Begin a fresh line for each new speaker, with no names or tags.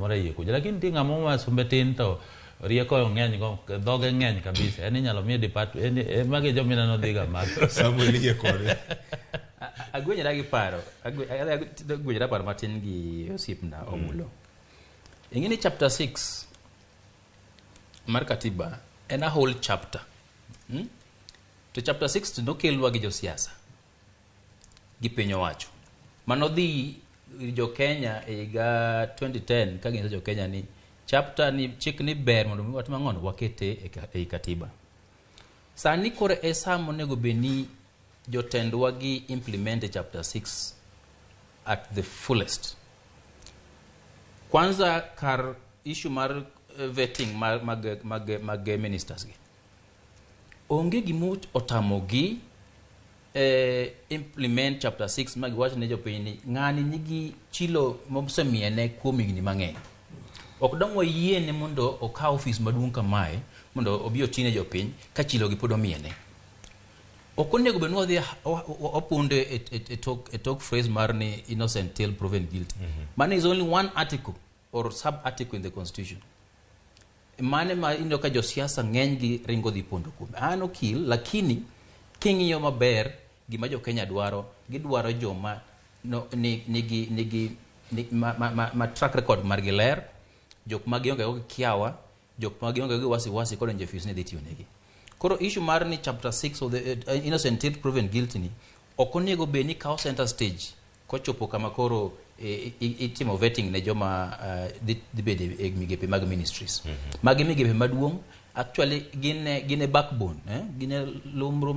moro yie kuja lakini ti ng'amo ma sombe tin to rieko ng'eny go dhoge ng'eny kabisa en inyalo miye department magi jomina no dhiga mag
Samuel yie kode
agwenyra gi paro agwenyra paro matin gi osiepna Omulo. Ingini chapter 6 mar katiba en a whole chapter. To chapter 6 nokelwa gi josiasa gi piny owacho manodhi jo Kenya e higa 2010 ka ginyiso jo Kenya ni chapter ni chik ni ber mondo watim ang'ono wakete e katiba. Sani koro e sa monego beni jotendwa gi implement chapter 6 at the fullest. Kwanza kar issue mar vetting mag ministers gi onge gimuch otamogi implement chapter 6 magiwacho ne jopiny ni ng'ani nigi chilo mosemiene kuom higni mang'eny. Ok dang' wayiene mondo okaw ofis maduong' kamae mondo obi otine jopiny ka chilo gi pod omiene. Ok onego bed ni wadhi opunde e tok phrase mar ni innocent till proven guilty. Man is only one article or sub-article in the constitution. Mane ma indo ka josiasa ng'eny gi ringo dhi pondo kuome. An okil lakini king'iyo maber gima jo Kenya dwaro, gidwaro joma nigi track record margi ler, jok ma gionge go kiawa, jok ma gionge go wasi kod njefis ne dhi tiyo negi. Koro issue mar ni chapter 6 of the innocent till proven guilty ni ok onego bed ni kawo center stage kochopo kama koro itimo vetting ne joma dhi bedo e migepe mag ministries. Magi migepe maduong' actually gine backbone, gine lumbru